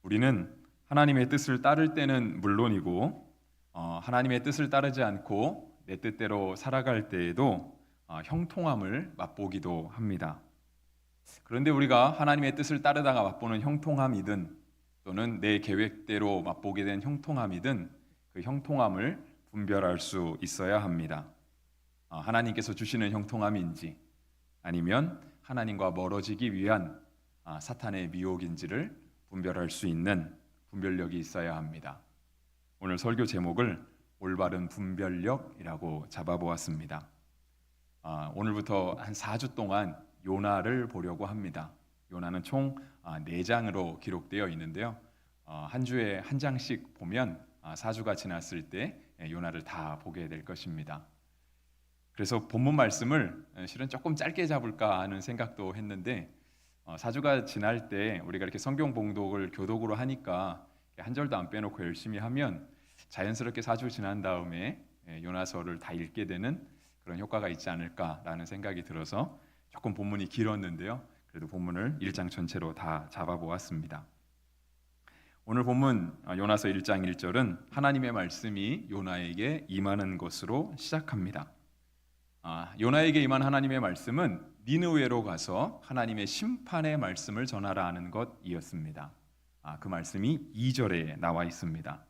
우리는 하나님의 뜻을 따를 때는 물론이고 하나님의 뜻을 따르지 않고 내 뜻대로 살아갈 때에도 형통함을 맛보기도 합니다. 그런데 우리가 하나님의 뜻을 따르다가 맛보는 형통함이든 또는 내 계획대로 맛보게 된 형통함이든 그 형통함을 분별할 수 있어야 합니다. 하나님께서 주시는 형통함인지 아니면 하나님과 멀어지기 위한 사탄의 미혹인지를 분별할 수 있는 분별력이 있어야 합니다. 오늘 설교 제목을 올바른 분별력이라고 잡아보았습니다. 오늘부터 한 4주 동안 요나를 보려고 합니다. 요나는 총 4장으로 기록되어 있는데요. 한 주에 한 장씩 보면 4주가 지났을 때 요나를 다 보게 될 것입니다. 그래서 본문 말씀을 실은 조금 짧게 잡을까 하는 생각도 했는데 4주가 지날 때 우리가 이렇게 성경 봉독을 교독으로 하니까 한 절도 안 빼놓고 열심히 하면 자연스럽게 4주 지난 다음에 요나서를 다 읽게 되는 그런 효과가 있지 않을까라는 생각이 들어서 조금 본문이 길었는데요. 그래도 본문을 1장 전체로 다 잡아보았습니다. 오늘 본문 요나서 1장 1절은 하나님의 말씀이 요나에게 임하는 것으로 시작합니다. 요나에게 임한 하나님의 말씀은 니느웨로 가서 하나님의 심판의 말씀을 전하라 하는 것이었습니다. 그 말씀이 2절에 나와 있습니다.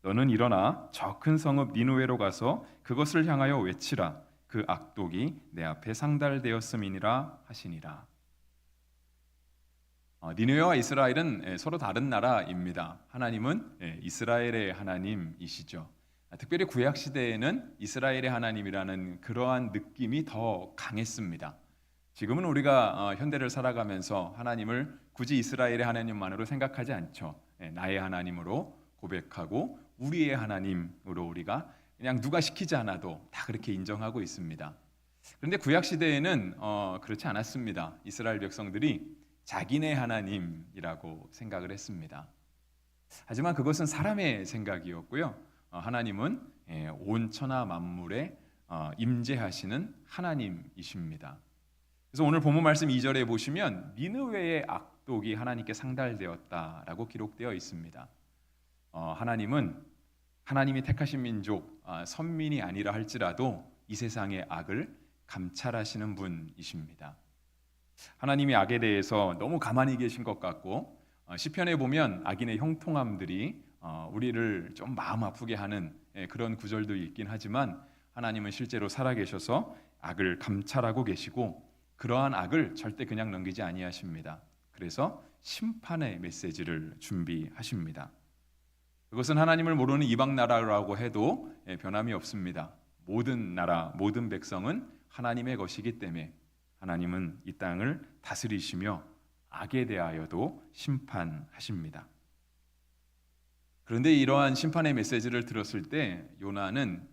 너는 일어나 저 큰 성읍 니느웨로 가서 그것을 향하여 외치라. 그 악독이 내 앞에 상달되었음이니라 하시니라. 니느웨와 이스라엘은 서로 다른 나라입니다. 하나님은 이스라엘의 하나님이시죠. 특별히 구약 시대에는 이스라엘의 하나님이라는 그러한 느낌이 더 강했습니다. 지금은 우리가 현대를 살아가면서 하나님을 굳이 이스라엘의 하나님만으로 생각하지 않죠. 나의 하나님으로 고백하고 우리의 하나님으로 우리가 그냥 누가 시키지 않아도 다 그렇게 인정하고 있습니다. 그런데 구약 시대에는 그렇지 않았습니다. 이스라엘 백성들이 자기네 하나님이라고 생각을 했습니다. 하지만 그것은 사람의 생각이었고요. 하나님은 온 천하 만물에 임재하시는 하나님이십니다. 그래서 오늘 본문 말씀 2절에 보시면 니느웨의 악독이 하나님께 상달되었다라고 기록되어 있습니다. 하나님은 하나님이 택하신 민족 선민이 아니라 할지라도 이 세상의 악을 감찰하시는 분이십니다. 하나님이 악에 대해서 너무 가만히 계신 것 같고 시편에 보면 악인의 형통함들이 우리를 좀 마음 아프게 하는 그런 구절도 있긴 하지만 하나님은 실제로 살아계셔서 악을 감찰하고 계시고 그러한 악을 절대 그냥 넘기지 아니하십니다. 그래서 심판의 메시지를 준비하십니다. 그것은 하나님을 모르는 이방 나라라고 해도 변함이 없습니다. 모든 나라, 모든 백성은 하나님의 것이기 때문에 하나님은 이 땅을 다스리시며 악에 대하여도 심판하십니다. 그런데 이러한 심판의 메시지를 들었을 때 요나는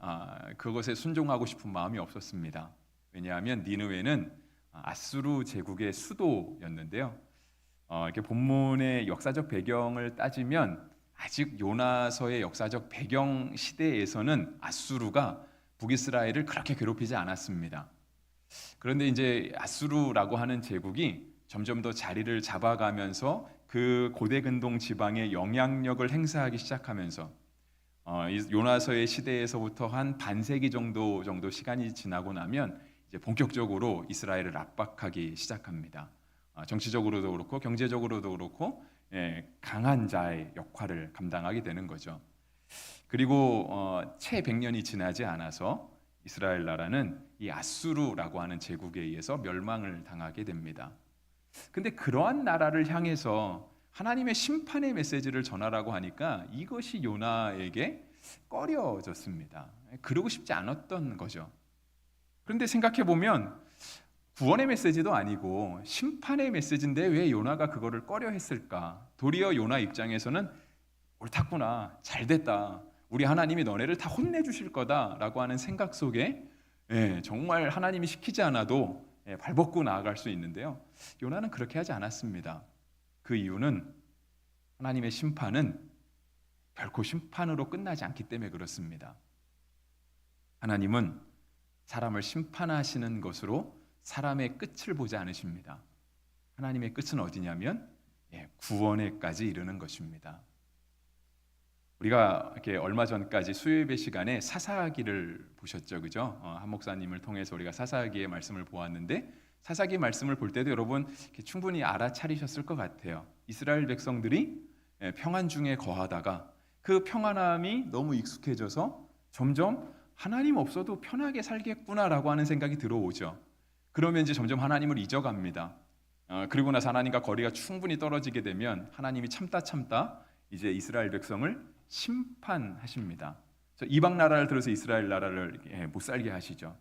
그것에 순종하고 싶은 마음이 없었습니다. 왜냐하면 니느웨는 아수르 제국의 수도였는데요. 이렇게 본문의 역사적 배경을 따지면 아직 요나서의 역사적 배경 시대에서는 아수르가 북이스라엘을 그렇게 괴롭히지 않았습니다. 그런데 이제 아수르라고 하는 제국이 점점 더 자리를 잡아가면서 그 고대 근동 지방에 영향력을 행사하기 시작하면서 요나서의 시대에서부터 한 반세기 정도 시간이 지나고 나면 이제 본격적으로 이스라엘을 압박하기 시작합니다. 정치적으로도 그렇고 경제적으로도 그렇고 강한 자의 역할을 감당하게 되는 거죠. 그리고 채 100년이 지나지 않아서 이스라엘 나라는 이 아수르라고 하는 제국에 의해서 멸망을 당하게 됩니다. 근데 그러한 나라를 향해서 하나님의 심판의 메시지를 전하라고 하니까 이것이 요나에게 꺼려졌습니다. 그러고 싶지 않았던 거죠. 그런데 생각해 보면 구원의 메시지도 아니고 심판의 메시지인데 왜 요나가 그거를 꺼려했을까? 도리어 요나 입장에서는 옳았구나, 잘됐다, 우리 하나님이 너네를 다 혼내주실 거다라고 하는 생각 속에 정말 하나님이 시키지 않아도 발벗고 나아갈 수 있는데요. 요나는 그렇게 하지 않았습니다. 그 이유는 하나님의 심판은 결코 심판으로 끝나지 않기 때문에 그렇습니다. 하나님은 사람을 심판하시는 것으로 사람의 끝을 보지 않으십니다. 하나님의 끝은 어디냐면 구원에까지 이르는 것입니다. 우리가 이렇게 얼마 전까지 수요예배 시간에 사사기를 보셨죠, 그죠? 한 목사님을 통해서 우리가 사사기의 말씀을 보았는데 사사기 말씀을 볼 때도 여러분 충분히 알아차리셨을 것 같아요. 이스라엘 백성들이 평안 중에 거하다가 그 평안함이 너무 익숙해져서 점점 하나님 없어도 편하게 살겠구나라고 하는 생각이 들어오죠. 그러면 이제 점점 하나님을 잊어갑니다. 그리고 나서 하나님과 거리가 충분히 떨어지게 되면 하나님이 참다 이제 이스라엘 백성을 심판하십니다. 이방 나라를 들어서 이스라엘 나라를 못 살게 하시죠.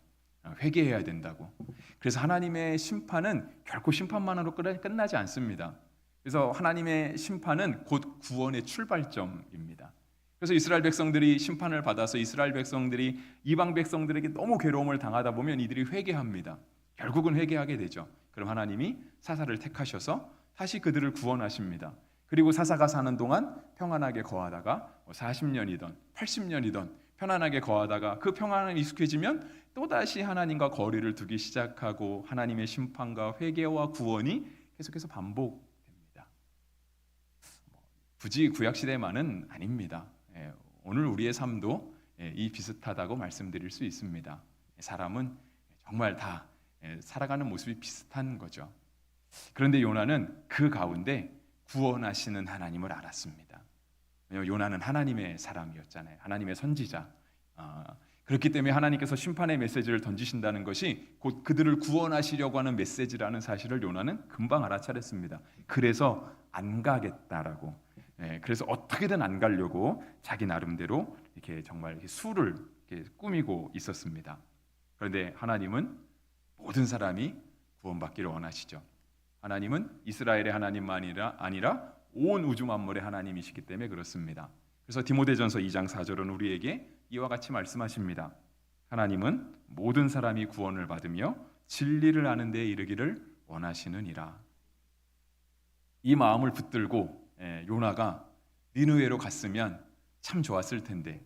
회개해야 된다고. 그래서 하나님의 심판은 결코 심판만으로 끝나지 않습니다. 그래서 하나님의 심판은 곧 구원의 출발점입니다. 그래서 이스라엘 백성들이 심판을 받아서 이스라엘 백성들이 이방 백성들에게 너무 괴로움을 당하다 보면 이들이 회개합니다. 결국은 회개하게 되죠. 그럼 하나님이 사사를 택하셔서 다시 그들을 구원하십니다. 그리고 사사가 사는 동안 평안하게 거하다가 40년이든 80년이든 편안하게 거하다가 그 평안에 익숙해지면 또다시 하나님과 거리를 두기 시작하고 하나님의 심판과 회개와 구원이 계속해서 반복됩니다. 굳이 구약시대만은 아닙니다. 오늘 우리의 삶도 이 비슷하다고 말씀드릴 수 있습니다. 사람은 정말 다 살아가는 모습이 비슷한 거죠. 그런데 요나는 그 가운데 구원하시는 하나님을 알았습니다. 왜냐하면 요나는 하나님의 사람이었잖아요. 하나님의 선지자. 그렇기 때문에 하나님께서 심판의 메시지를 던지신다는 것이 곧 그들을 구원하시려고 하는 메시지라는 사실을 요나는 금방 알아차렸습니다. 그래서 안 가겠다라고. 그래서 어떻게든 안 가려고 자기 나름대로 이렇게 정말 이렇게 수를 이렇게 꾸미고 있었습니다. 그런데 하나님은 모든 사람이 구원받기를 원하시죠. 하나님은 이스라엘의 하나님만이 아니라 온 우주 만물의 하나님이시기 때문에 그렇습니다. 그래서 디모데전서 2장 4절은 우리에게 이와 같이 말씀하십니다. 하나님은 모든 사람이 구원을 받으며 진리를 아는 데에 이르기를 원하시느니라. 이 마음을 붙들고 요나가 니느웨로 갔으면 참 좋았을 텐데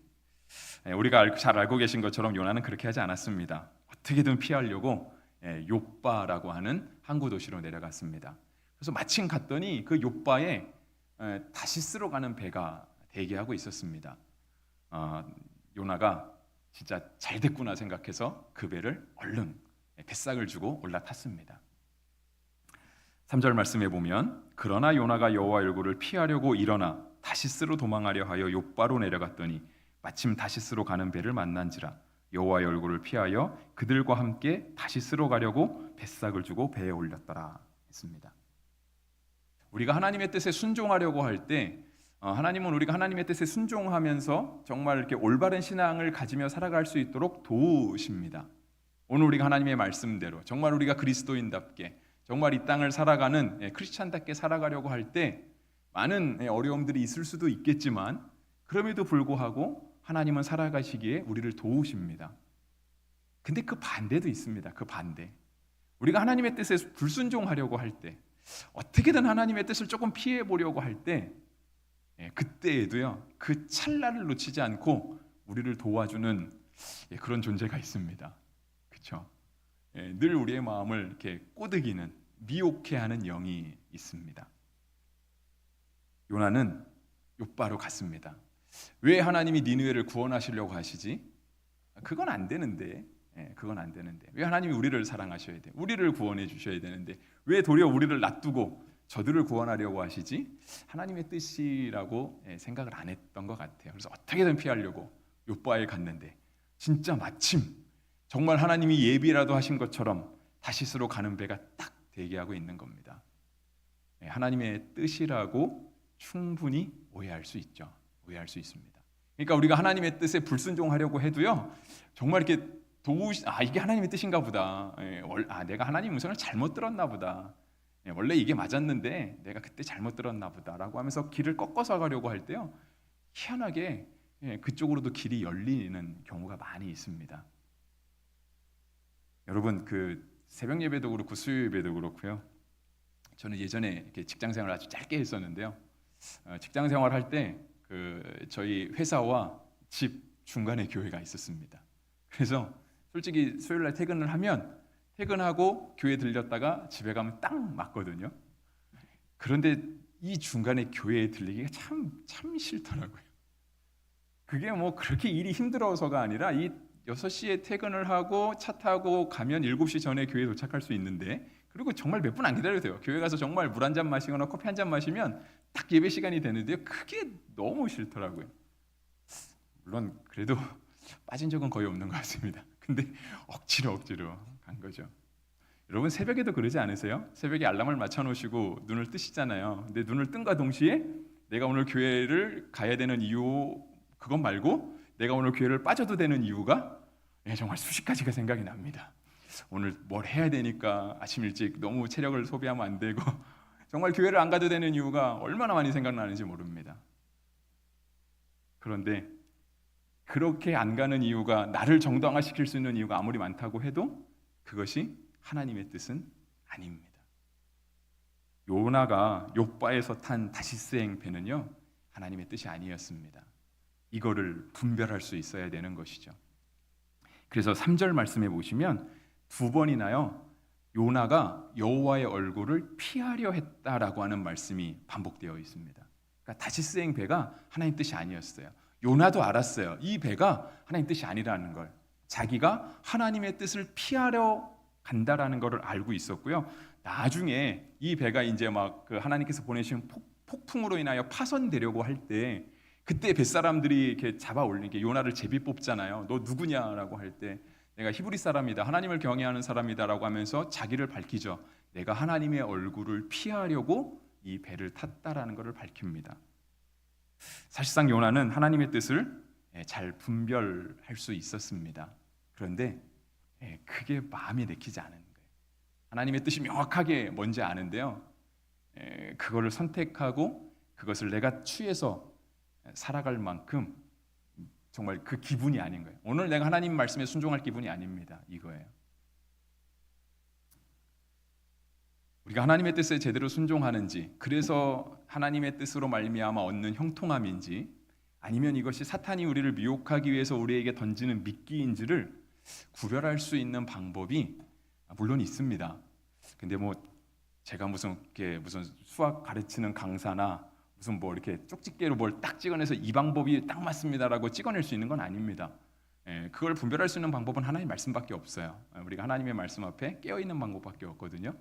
우리가 잘 알고 계신 것처럼 요나는 그렇게 하지 않았습니다. 어떻게든 피하려고 욥바라고 하는 항구 도시로 내려갔습니다. 그래서 마침 갔더니 그 욥바에 다시스로 가는 배가 대기하고 있었습니다. 요나가 진짜 잘 됐구나 생각해서 그 배를 얼른 뱃삭을 주고 올라탔습니다. 3절 말씀에 보면 그러나 요나가 여호와 얼굴을 피하려고 일어나 다시스로 도망하려 하여 욥바로 내려갔더니 마침 다시스로 가는 배를 만난지라 여호와의 얼굴을 피하여 그들과 함께 다시스로 가려고 뱃삭을 주고 배에 올렸더라 했습니다. 우리가 하나님의 뜻에 순종하려고 할 때 하나님은 우리가 하나님의 뜻에 순종하면서 정말 이렇게 올바른 신앙을 가지며 살아갈 수 있도록 도우십니다. 오늘 우리가 하나님의 말씀대로 정말 우리가 그리스도인답게 정말 이 땅을 살아가는 크리스찬답게 살아가려고 할 때 많은 어려움들이 있을 수도 있겠지만 그럼에도 불구하고 하나님은 살아가시기에 우리를 도우십니다. 근데 그 반대도 있습니다. 그 반대. 우리가 하나님의 뜻에 불순종하려고 할 때 어떻게든 하나님의 뜻을 조금 피해 보려고 할 때 그때에도요 그 찰나를 놓치지 않고 우리를 도와주는 그런 존재가 있습니다. 그렇죠? 늘 우리의 마음을 이렇게 꼬드기는 미혹해하는 영이 있습니다. 요나는 욥바로 갔습니다. 왜 하나님이 니느웨를 구원하시려고 하시지? 그건 안 되는데. 그건 안 되는데. 왜 하나님이 우리를 사랑하셔야 돼? 우리를 구원해 주셔야 되는데 왜 도리어 우리를 놔두고 저들을 구원하려고 하시지? 하나님의 뜻이라고 생각을 안 했던 것 같아요. 그래서 어떻게든 피하려고 욥바에 갔는데 진짜 마침 정말 하나님이 예비라도 하신 것처럼 다시스로 가는 배가 딱 대기하고 있는 겁니다. 하나님의 뜻이라고 충분히 오해할 수 있죠. 오해할 수 있습니다. 그러니까 우리가 하나님의 뜻에 불순종하려고 해도요, 정말 이렇게 이게 하나님의 뜻인가 보다. 내가 하나님 음성을 잘못 들었나 보다. 원래 이게 맞았는데 내가 그때 잘못 들었나 보다라고 하면서 길을 꺾어서 가려고 할 때요, 희한하게 그쪽으로도 길이 열리는 경우가 많이 있습니다. 여러분 그 새벽 예배도 그렇고 수요 예배도 그렇고요. 저는 예전에 이렇게 직장 생활을 아주 짧게 했었는데요. 직장 생활할 때 저희 회사와 집 중간에 교회가 있었습니다. 그래서 솔직히 수요일 날 퇴근을 하면 퇴근하고 교회 들렸다가 집에 가면 딱 맞거든요. 그런데 이 중간에 교회에 들리기가 참 싫더라고요. 그게 뭐 그렇게 일이 힘들어서가 아니라 이 6시에 퇴근을 하고 차 타고 가면 7시 전에 교회에 도착할 수 있는데, 그리고 정말 몇 분 안 기다려도 돼요. 교회 가서 정말 물 한 잔 마시거나 커피 한 잔 마시면 딱 예배 시간이 되는데요. 그게 너무 싫더라고요. 물론 그래도 빠진 적은 거의 없는 것 같습니다. 근데 억지로 간 거죠. 여러분 새벽에도 그러지 않으세요? 새벽에 알람을 맞춰 놓으시고 눈을 뜨시잖아요. 근데 눈을 뜬과 동시에 내가 오늘 교회를 가야 되는 이유, 그것 말고 내가 오늘 교회를 빠져도 되는 이유가 정말 수십 가지가 생각이 납니다. 오늘 뭘 해야 되니까 아침 일찍 너무 체력을 소비하면 안 되고, 정말 교회를 안 가도 되는 이유가 얼마나 많이 생각나는지 모릅니다. 그런데 그렇게 안 가는 이유가, 나를 정당화시킬 수 있는 이유가 아무리 많다고 해도 그것이 하나님의 뜻은 아닙니다. 요나가 욥바에서 탄 다시스행 배는요, 하나님의 뜻이 아니었습니다. 이거를 분별할 수 있어야 되는 것이죠. 그래서 3절 말씀해 보시면 2번이나요 요나가 여호와의 얼굴을 피하려 했다라고 하는 말씀이 반복되어 있습니다. 그러니까 다시스행 배가 하나님 뜻이 아니었어요. 요나도 알았어요. 이 배가 하나님 뜻이 아니라는 걸. 자기가 하나님의 뜻을 피하려 간다라는 것을 알고 있었고요. 나중에 이 배가 이제 막 그 하나님께서 보내신 폭풍으로 인하여 파손되려고 할 때, 그때 뱃사람들이 이렇게 잡아 올리게 요나를 제비 뽑잖아요. 너 누구냐라고 할 때 내가 히브리 사람이다, 하나님을 경외하는 사람이다라고 하면서 자기를 밝히죠. 내가 하나님의 얼굴을 피하려고 이 배를 탔다라는 것을 밝힙니다. 사실상 요나는 하나님의 뜻을 잘 분별할 수 있었습니다. 그런데 그게 마음에 내키지 않은 거예요. 하나님의 뜻이 명확하게 뭔지 아는데요, 그거를 선택하고 그것을 내가 취해서 살아갈 만큼 정말 그 기분이 아닌 거예요. 오늘 내가 하나님 말씀에 순종할 기분이 아닙니다. 이거예요. 우리가 하나님의 뜻에 제대로 순종하는지, 그래서 하나님의 뜻으로 말미암아 얻는 형통함인지, 아니면 이것이 사탄이 우리를 미혹하기 위해서 우리에게 던지는 미끼인지를 구별할 수 있는 방법이 물론 있습니다. 근데 뭐 제가 무슨 수학 가르치는 강사나 무슨 뭐 이렇게 쪽집게로 뭘 딱 찍어내서 이 방법이 딱 맞습니다라고 찍어낼 수 있는 건 아닙니다. 그걸 분별할 수 있는 방법은 하나님의 말씀밖에 없어요. 우리가 하나님의 말씀 앞에 깨어 있는 방법밖에 없거든요.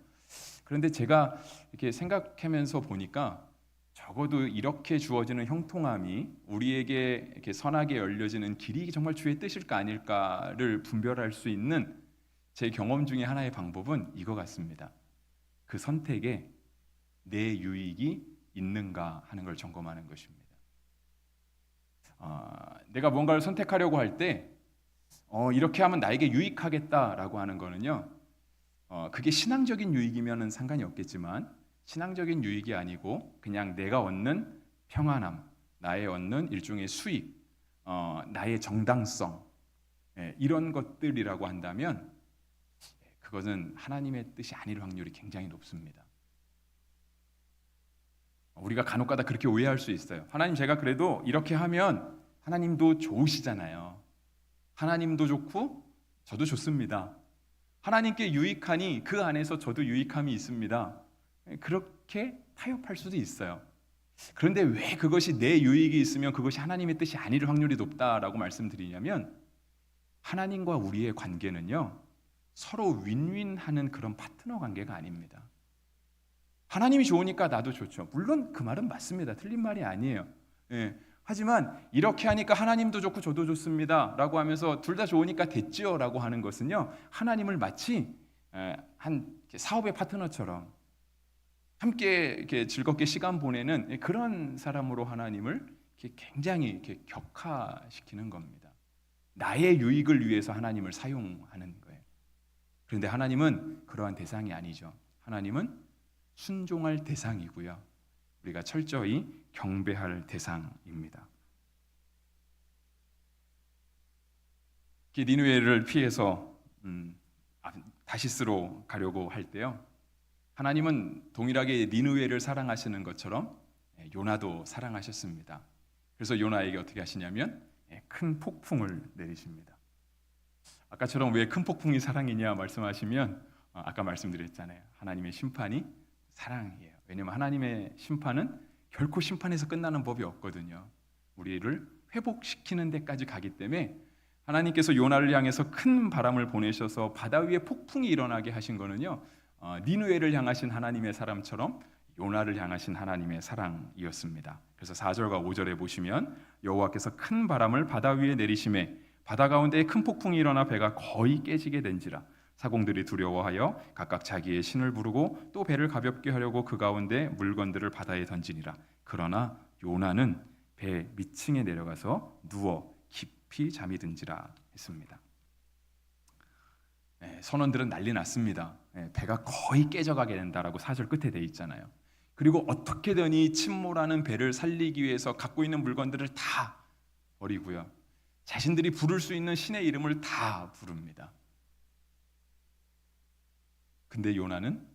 그런데 제가 이렇게 생각하면서 보니까 적어도 이렇게 주어지는 형통함이 우리에게 이렇게 선하게 열려지는 길이 정말 주의 뜻일까 아닐까를 분별할 수 있는 제 경험 중에 하나의 방법은 이거 같습니다. 그 선택에 내 유익이 있는가 하는 걸 점검하는 것입니다. 내가 뭔가를 선택하려고 할 때 이렇게 하면 나에게 유익하겠다라고 하는 거는요, 그게 신앙적인 유익이면은 상관이 없겠지만, 신앙적인 유익이 아니고 그냥 내가 얻는 평안함, 나의 얻는 일종의 수익, 나의 정당성, 이런 것들이라고 한다면 그것은 하나님의 뜻이 아닐 확률이 굉장히 높습니다. 우리가 간혹가다 그렇게 오해할 수 있어요. 하나님, 제가 그래도 이렇게 하면 하나님도 좋으시잖아요. 하나님도 좋고 저도 좋습니다. 하나님께 유익하니 그 안에서 저도 유익함이 있습니다. 그렇게 타협할 수도 있어요. 그런데 왜 그것이 내 유익이 있으면 그것이 하나님의 뜻이 아닐 확률이 높다라고 말씀드리냐면, 하나님과 우리의 관계는요, 서로 윈윈하는 그런 파트너 관계가 아닙니다. 하나님이 좋으니까 나도 좋죠. 물론 그 말은 맞습니다. 틀린 말이 아니에요. 하지만 이렇게 하니까 하나님도 좋고 저도 좋습니다 라고 하면서 둘 다 좋으니까 됐지요 라고 하는 것은요, 하나님을 마치 한 사업의 파트너처럼 함께 이렇게 즐겁게 시간 보내는 그런 사람으로 하나님을 굉장히 이렇게 격화시키는 겁니다. 나의 유익을 위해서 하나님을 사용하는 거예요. 그런데 하나님은 그러한 대상이 아니죠. 하나님은 순종할 대상이고요, 우리가 철저히 경배할 대상입니다. 니느웨를 피해서 다시스로 가려고 할 때요, 하나님은 동일하게 니느웨를 사랑하시는 것처럼 요나도 사랑하셨습니다. 그래서 요나에게 어떻게 하시냐면 큰 폭풍을 내리십니다. 아까처럼 왜 큰 폭풍이 사랑이냐 말씀하시면, 아까 말씀드렸잖아요. 하나님의 심판이 사랑이에요. 왜냐하면 하나님의 심판은 결코 심판에서 끝나는 법이 없거든요. 우리를 회복시키는 데까지 가기 때문에 하나님께서 요나를 향해서 큰 바람을 보내셔서 바다 위에 폭풍이 일어나게 하신 거는요, 니느웨를 향하신 하나님의 사랑처럼 요나를 향하신 하나님의 사랑이었습니다. 그래서 4절과 5절에 보시면 여호와께서 큰 바람을 바다 위에 내리심에 바다 가운데에 큰 폭풍이 일어나 배가 거의 깨지게 된지라. 사공들이 두려워하여 각각 자기의 신을 부르고 또 배를 가볍게 하려고 그 가운데 물건들을 바다에 던지니라. 그러나 요나는 배 밑층에 내려가서 누워 깊이 잠이 든지라 했습니다. 선원들은 난리 났습니다. 배가 거의 깨져가게 된다라고 4절 끝에 돼 있잖아요. 그리고 어떻게든 이 침몰하는 배를 살리기 위해서 갖고 있는 물건들을 다 버리고요, 자신들이 부를 수 있는 신의 이름을 다 부릅니다. 근데 요나는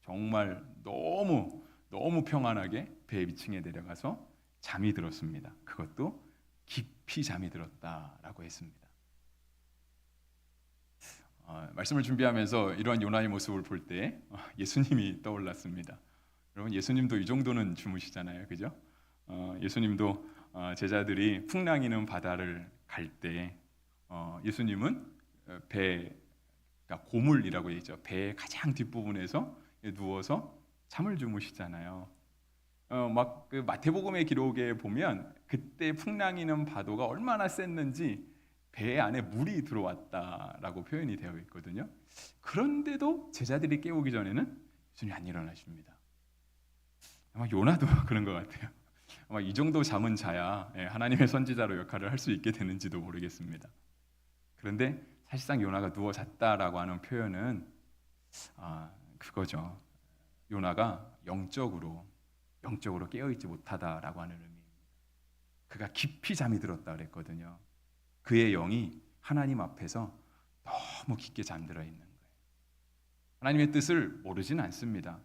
정말 너무 평안하게 배 위층에 내려가서 잠이 들었습니다. 그것도 깊이 잠이 들었다라고 했습니다. 말씀을 준비하면서 이러한 요나의 모습을 볼 때 예수님이 떠올랐습니다. 여러분, 예수님도 이 정도는 주무시잖아요, 그죠? 예수님도 제자들이 풍랑이는 바다를 갈 때 예수님은 배, 그러니까 고물이라고 했죠. 배의 가장 뒷부분에서 누워서 잠을 주무시잖아요. 막 그 마태복음의 기록에 보면 그때 풍랑이는 파도가 얼마나 셌는지 배 안에 물이 들어왔다라고 표현이 되어 있거든요. 그런데도 제자들이 깨우기 전에는 예수님이 안 일어나십니다. 아마 요나도 그런 것 같아요. 아마 이 정도 잠은 자야 하나님의 선지자로 역할을 할 수 있게 되는지도 모르겠습니다. 그런데 사실상 요나가 누워 잤다라고 하는 표현은 그거죠. 요나가 영적으로 깨어있지 못하다라고 하는 의미입니다. 그가 깊이 잠이 들었다 그랬거든요. 그의 영이 하나님 앞에서 너무 깊게 잠들어 있는 거예요. 하나님의 뜻을 모르진 않습니다.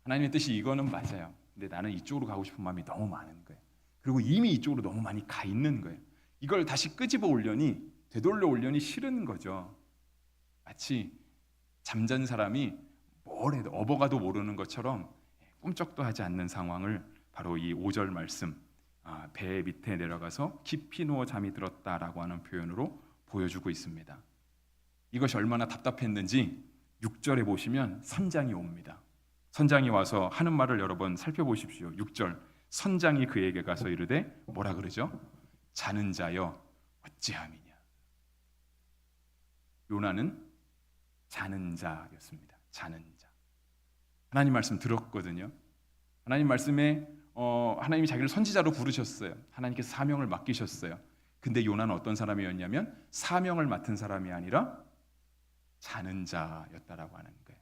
하나님의 뜻이 이거는 맞아요. 근데 나는 이쪽으로 가고 싶은 마음이 너무 많은 거예요. 그리고 이미 이쪽으로 너무 많이 가 있는 거예요. 이걸 다시 끄집어 올려니, 되돌려 올려니 싫은 거죠. 마치 잠잔 사람이 뭘 해도 업어가도 모르는 것처럼 꿈쩍도 하지 않는 상황을 바로 이 5절 말씀, 배 밑에 내려가서 깊이 누워 잠이 들었다라고 하는 표현으로 보여주고 있습니다. 이것이 얼마나 답답했는지 6절에 보시면 선장이 옵니다. 선장이 와서 하는 말을 여러 번 살펴보십시오. 6절, 선장이 그에게 가서 이르되 뭐라 그러죠? 자는 자여 어찌함이냐. 요나는 자는 자였습니다. 자는 자. 하나님 말씀 들었거든요. 하나님 말씀에 하나님이 자기를 선지자로 부르셨어요. 하나님께서 사명을 맡기셨어요. 근데 요나는 어떤 사람이었냐면 사명을 맡은 사람이 아니라 자는 자였다라고 하는 거예요.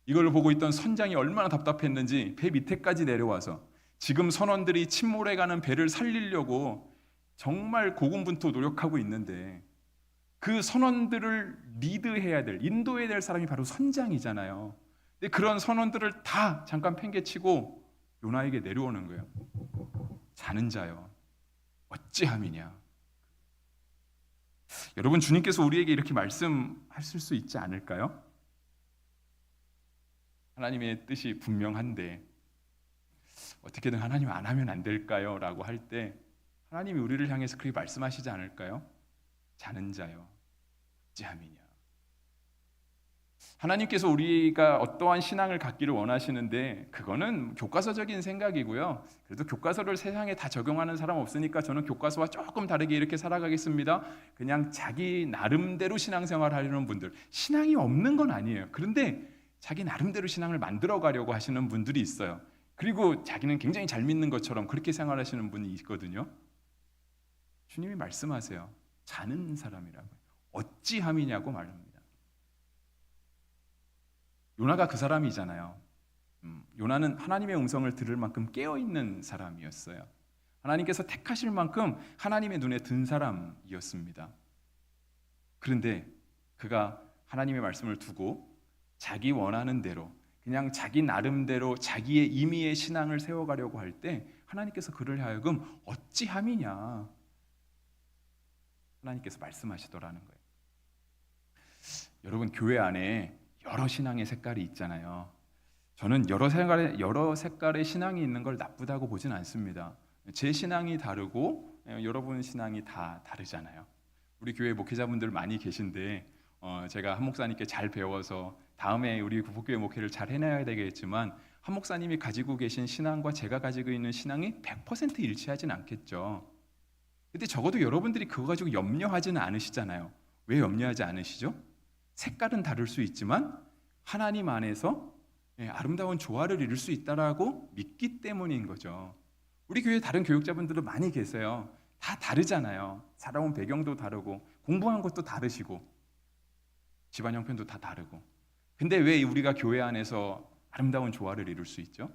이걸 보고 있던 선장이 얼마나 답답했는지 배 밑에까지 내려와서 지금 선원들이 침몰해가는 배를 살리려고 정말 고군분투 노력하고 있는데 그 선원들을 리드해야 될, 인도해야 될 사람이 바로 선장이잖아요. 근데 그런 선원들을 다 잠깐 팽개치고 요나에게 내려오는 거예요. 자는 자여 어찌함이냐. 여러분, 주님께서 우리에게 이렇게 말씀하실 수 있지 않을까요? 하나님의 뜻이 분명한데 어떻게든 하나님 안 하면 안 될까요? 라고 할 때 하나님이 우리를 향해서 그렇게 말씀하시지 않을까요? 자는 자여 어찌함이냐. 하나님께서 우리가 어떠한 신앙을 갖기를 원하시는데 그거는 교과서적인 생각이고요. 그래도 교과서를 세상에 다 적용하는 사람 없으니까 저는 교과서와 조금 다르게 이렇게 살아가겠습니다. 그냥 자기 나름대로 신앙생활 하려는 분들, 신앙이 없는 건 아니에요. 그런데 자기 나름대로 신앙을 만들어 가려고 하시는 분들이 있어요. 그리고 자기는 굉장히 잘 믿는 것처럼 그렇게 생활하시는 분이 있거든요. 주님이 말씀하세요. 자는 사람이라고. 어찌함이냐고 말합니다. 요나가 그 사람이잖아요. 요나는 하나님의 음성을 들을 만큼 깨어있는 사람이었어요. 하나님께서 택하실 만큼 하나님의 눈에 든 사람이었습니다. 그런데 그가 하나님의 말씀을 두고 자기 원하는 대로 그냥 자기 나름대로 자기의 임의의 신앙을 세워가려고 할 때 하나님께서 그를 하여금 어찌함이냐 하나님께서 말씀하시더라는 거예요. 여러분, 교회 안에 여러 신앙의 색깔이 있잖아요. 저는 여러 색깔의 신앙이 있는 걸 나쁘다고 보진 않습니다. 제 신앙이 다르고 여러분 신앙이 다 다르잖아요. 우리 교회 목회자분들 많이 계신데 제가 한 목사님께 잘 배워서 다음에 우리 구복교회 목회를 잘 해내야 되겠지만 한 목사님이 가지고 계신 신앙과 제가 가지고 있는 신앙이 100% 일치하진 않겠죠. 근데 적어도 여러분들이 그거 가지고 염려하지는 않으시잖아요. 왜 염려하지 않으시죠? 색깔은 다를 수 있지만 하나님 안에서 아름다운 조화를 이룰 수 있다라고 믿기 때문인 거죠. 우리 교회 다른 교육자분들도 많이 계세요. 다 다르잖아요. 살아온 배경도 다르고 공부한 것도 다르시고 집안 형편도 다 다르고. 근데 왜 우리가 교회 안에서 아름다운 조화를 이룰 수 있죠?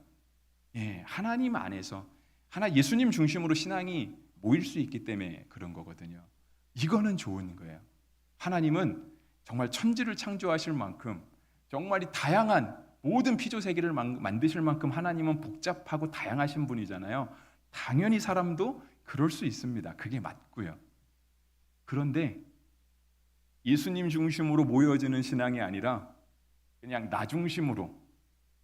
하나님 안에서 예수님 중심으로 신앙이 모일 수 있기 때문에 그런 거거든요. 이거는 좋은 거예요. 하나님은 정말 천지를 창조하실 만큼 정말 이 다양한 모든 피조세계를 만드실 만큼 하나님은 복잡하고 다양하신 분이잖아요. 당연히 사람도 그럴 수 있습니다. 그게 맞고요. 그런데 예수님 중심으로 모여지는 신앙이 아니라 그냥 나 중심으로,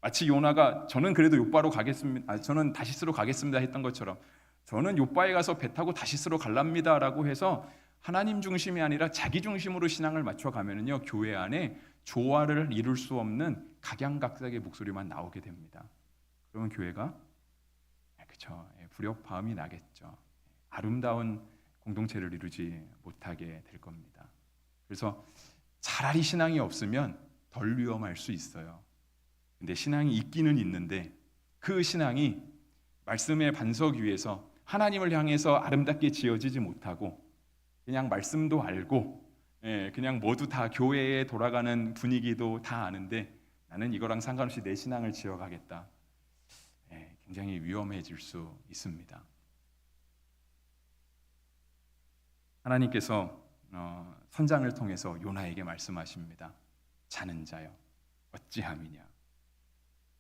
마치 요나가 저는 그래도 요바로 가겠습니다. 저는 다시스로 가겠습니다 했던 것처럼 저는 요바에 가서 배 타고 다시스로 갈랍니다라고 해서 하나님 중심이 아니라 자기 중심으로 신앙을 맞춰가면은요, 교회 안에 조화를 이룰 수 없는 각양각색의 목소리만 나오게 됩니다. 그러면 교회가 불협화음이 나겠죠. 아름다운 공동체를 이루지 못하게 될 겁니다. 그래서 차라리 신앙이 없으면 덜 위험할 수 있어요. 근데 신앙이 있기는 있는데 그 신앙이 말씀의 반석 위에서 하나님을 향해서 아름답게 지어지지 못하고 그냥 말씀도 알고 그냥 모두 다 교회에 돌아가는 분위기도 다 아는데 나는 이거랑 상관없이 내 신앙을 지어가겠다. 굉장히 위험해질 수 있습니다. 하나님께서 선장을 통해서 요나에게 말씀하십니다. 자는 자여 어찌함이냐.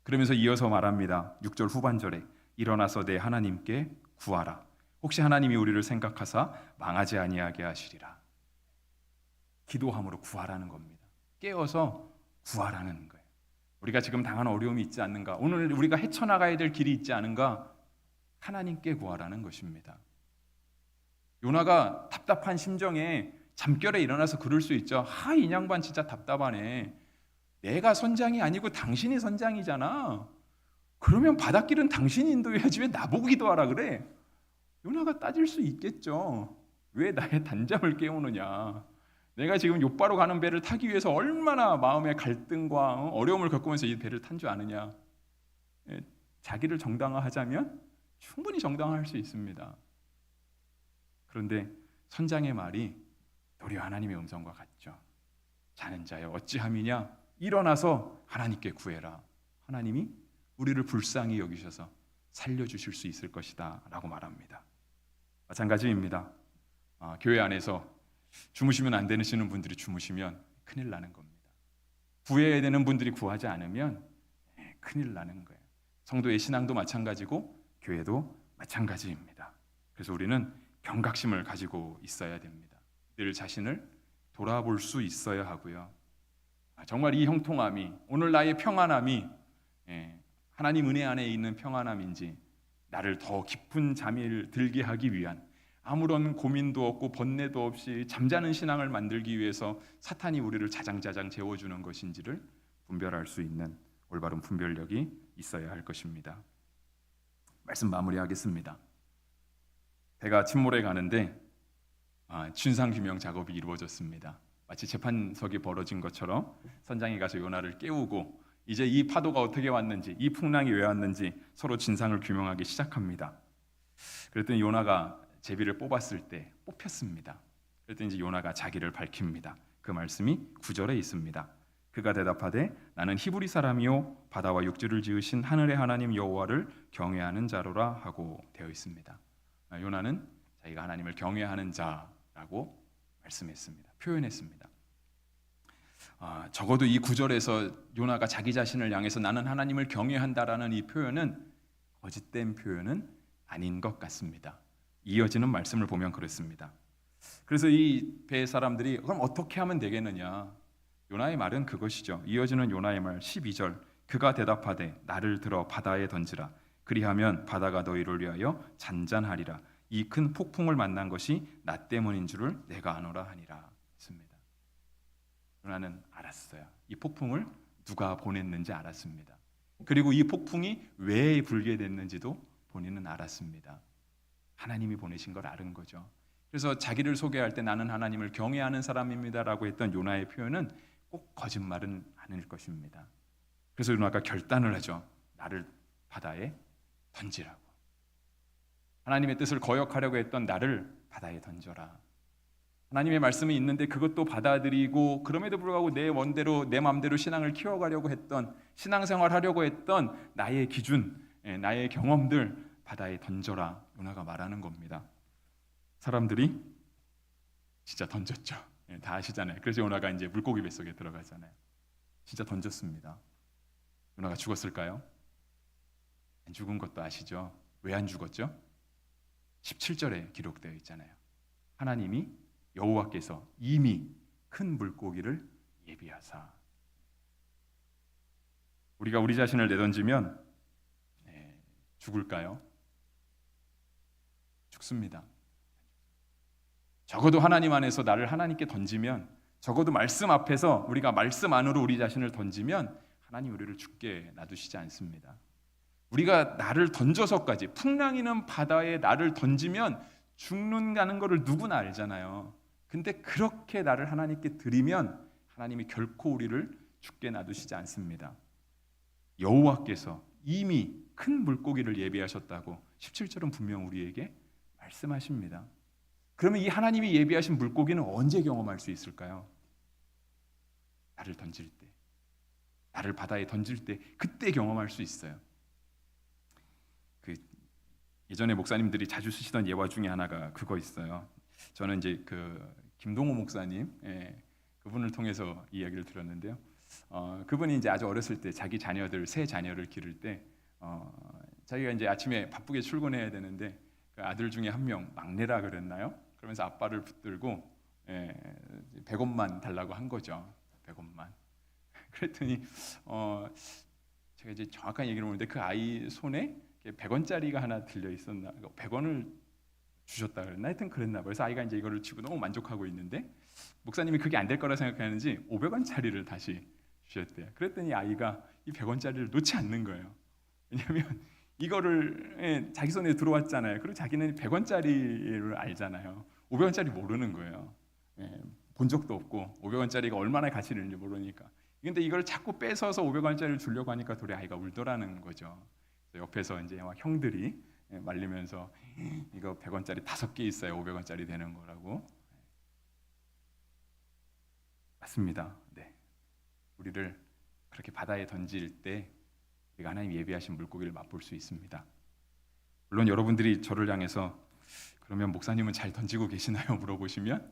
그러면서 이어서 말합니다. 6절 후반절에 일어나서 내 하나님께 구하라. 혹시 하나님이 우리를 생각하사 망하지 아니하게 하시리라. 기도함으로 구하라는 겁니다. 깨어서 구하라는 거예요. 우리가 지금 당하는 어려움이 있지 않는가? 오늘 우리가 헤쳐나가야 될 길이 있지 않은가? 하나님께 구하라는 것입니다. 요나가 답답한 심정에 잠결에 일어나서 그럴 수 있죠. 이 양반 진짜 답답하네. 내가 선장이 아니고 당신이 선장이잖아. 그러면 바닷길은 당신이 인도해야지 왜 나보고 기도하라 그래? 요나가 따질 수 있겠죠. 왜 나의 단잠을 깨우느냐. 내가 지금 요바로 가는 배를 타기 위해서 얼마나 마음의 갈등과 어려움을 겪으면서 이 배를 탄 줄 아느냐. 자기를 정당화하자면 충분히 정당화할 수 있습니다. 그런데 선장의 말이 도리어 하나님의 음성과 같죠. 자는 자여 어찌함이냐. 일어나서 하나님께 구해라. 하나님이 우리를 불쌍히 여기셔서 살려주실 수 있을 것이다 라고 말합니다. 마찬가지입니다. 교회 안에서 주무시면 안 되시는 분들이 주무시면 큰일 나는 겁니다. 구해야 되는 분들이 구하지 않으면 큰일 나는 거예요. 성도의 신앙도 마찬가지고 교회도 마찬가지입니다. 그래서 우리는 경각심을 가지고 있어야 됩니다. 늘 자신을 돌아볼 수 있어야 하고요. 정말 이 형통함이, 오늘 나의 평안함이 하나님 은혜 안에 있는 평안함인지 나를 더 깊은 잠을 들게 하기 위한 아무런 고민도 없고 번뇌도 없이 잠자는 신앙을 만들기 위해서 사탄이 우리를 자장자장 재워주는 것인지를 분별할 수 있는 올바른 분별력이 있어야 할 것입니다. 말씀 마무리하겠습니다. 배가 침몰해 가는데 진상규명 작업이 이루어졌습니다. 마치 재판석이 벌어진 것처럼 선장이 가서 요나를 깨우고 이제 이 파도가 어떻게 왔는지, 이 풍랑이 왜 왔는지 서로 진상을 규명하기 시작합니다. 그랬더니 요나가 제비를 뽑았을 때 뽑혔습니다. 그랬더니 이제 요나가 자기를 밝힙니다. 그 말씀이 9절에 있습니다. 그가 대답하되 나는 히브리 사람이요 바다와 육지를 지으신 하늘의 하나님 여호와를 경외하는 자로라 하고 되어 있습니다. 요나는 자기가 하나님을 경외하는 자라고 말씀했습니다. 표현했습니다. 적어도 이 9절에서 요나가 자기 자신을 향해서 나는 하나님을 경외한다라는 이 표현은 거짓된 표현은 아닌 것 같습니다. 이어지는 말씀을 보면 그렇습니다. 그래서 이 배 사람들이 그럼 어떻게 하면 되겠느냐? 요나의 말은 그것이죠. 이어지는 요나의 말 12절 그가 대답하되 나를 들어 바다에 던지라. 그리하면 바다가 너희를 위하여 잔잔하리라. 이 큰 폭풍을 만난 것이 나 때문인 줄을 내가 아노라 하니라. 했습니다. 요나는 알았어요. 이 폭풍을 누가 보냈는지 알았습니다. 그리고 이 폭풍이 왜 불게 됐는지도 본인은 알았습니다. 하나님이 보내신 걸 아는 거죠. 그래서 자기를 소개할 때 나는 하나님을 경외하는 사람입니다라고 했던 요나의 표현은 꼭 거짓말은 아닐 것입니다. 그래서 요나가 결단을 하죠. 나를 바다에 던지라고. 하나님의 뜻을 거역하려고 했던 나를 바다에 던져라. 하나님의 말씀이 있는데 그것도 받아들이고 그럼에도 불구하고 내 원대로 내 마음대로 신앙을 키워가려고 했던, 신앙생활 하려고 했던 나의 기준, 나의 경험들 바다에 던져라. 요나가 말하는 겁니다. 사람들이 진짜 던졌죠. 다 아시잖아요. 그래서 요나가 이제 물고기 뱃속에 들어가잖아요. 진짜 던졌습니다. 요나가 죽었을까요? 안 죽은 것도 아시죠? 왜 안 죽었죠? 17절에 기록되어 있잖아요. 하나님이 여호와께서 이미 큰 물고기를 예비하사. 우리가 우리 자신을 내던지면 죽을까요? 죽습니다. 적어도 하나님 안에서 나를 하나님께 던지면, 적어도 말씀 앞에서 우리가 말씀 안으로 우리 자신을 던지면 하나님 우리를 죽게 놔두시지 않습니다. 우리가 나를 던져서까지, 풍랑이는 바다에 나를 던지면 죽는다는 것을 누구나 알잖아요. 근데 그렇게 나를 하나님께 드리면 하나님이 결코 우리를 죽게 놔두시지 않습니다. 여호와께서 이미 큰 물고기를 예비하셨다고 17절은 분명 우리에게 말씀하십니다. 그러면 이 하나님이 예비하신 물고기는 언제 경험할 수 있을까요? 나를 던질 때, 나를 바다에 던질 때, 그때 경험할 수 있어요. 예전에 목사님들이 자주 쓰시던 예화 중에 하나가 그거 있어요. 저는 이제 김동호 목사님, 그분을 통해서 이야기를 들었는데요. 그분이 이제 아주 어렸을 때 자기 자녀들, 세 자녀를 기를 때 자기가 이제 아침에 바쁘게 출근해야 되는데 그 아들 중에 한 명, 막내라 그랬나요? 그러면서 아빠를 붙들고 100원만 달라고 한 거죠. 100원만. 그랬더니 제가 이제 정확한 얘기를 모르는데 그 아이 손에 100원짜리가 하나 들려 있었나? 100원을 주셨다 그랬나? 하여튼 그랬나 봐요. 그래서 아이가 이제 이거를 치고 너무 만족하고 있는데 목사님이 그게 안 될 거라 생각하는지 500원짜리를 다시 주셨대요. 그랬더니 아이가 이 100원짜리를 놓지 않는 거예요. 왜냐하면 이거를 자기 손에 들어왔잖아요. 그리고 자기는 100원짜리를 알잖아요. 500원짜리 모르는 거예요. 본 적도 없고 500원짜리가 얼마나 가치 있는지 모르니까. 근데 이걸 자꾸 뺏어서 500원짜리를 주려고 하니까 도리 아이가 울더라는 거죠. 옆에서 이제 막 형들이 말리면서 이거 100원짜리 5개 있어야 500원짜리 되는 거라고. 맞습니다. 네. 우리를 그렇게 바다에 던질 때 우리가 하나님 예비하신 물고기를 맛볼 수 있습니다. 물론 여러분들이 저를 향해서 그러면 목사님은 잘 던지고 계시나요? 물어보시면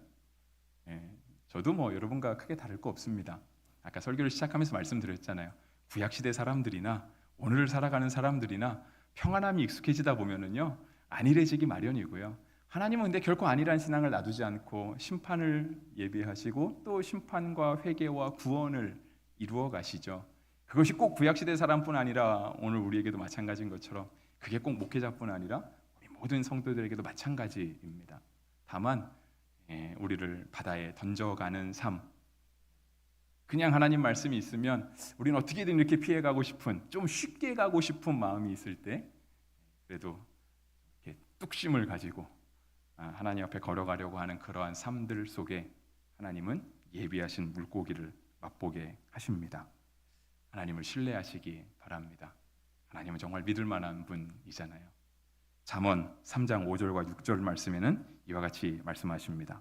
저도 뭐 여러분과 크게 다를 거 없습니다. 아까 설교를 시작하면서 말씀드렸잖아요. 구약시대 사람들이나 오늘을 살아가는 사람들이나 평안함이 익숙해지다 보면은요 안일해지기 마련이고요. 하나님은 근데 결코 안일한 신앙을 놔두지 않고 심판을 예비하시고 또 심판과 회개와 구원을 이루어 가시죠. 그것이 꼭 구약시대 사람뿐 아니라 오늘 우리에게도 마찬가지인 것처럼 그게 꼭 목회자뿐 아니라 우리 모든 성도들에게도 마찬가지입니다. 다만 우리를 바다에 던져가는 삶, 그냥 하나님 말씀이 있으면 우리는 어떻게든 이렇게 피해가고 싶은, 좀 쉽게 가고 싶은 마음이 있을 때 그래도 이렇게 뚝심을 가지고 하나님 앞에 걸어가려고 하는 그러한 삶들 속에 하나님은 예비하신 물고기를 맛보게 하십니다. 하나님을 신뢰하시기 바랍니다. 하나님은 정말 믿을 만한 분이잖아요. 잠언 3장 5절과 6절 말씀에는 이와 같이 말씀하십니다.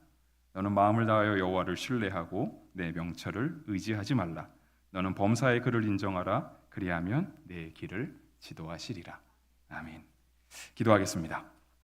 너는 마음을 다하여 여호와를 신뢰하고 내 명철을 의지하지 말라. 너는 범사의 그를 인정하라. 그리하면 내 길을 지도하시리라. 아멘. 기도하겠습니다.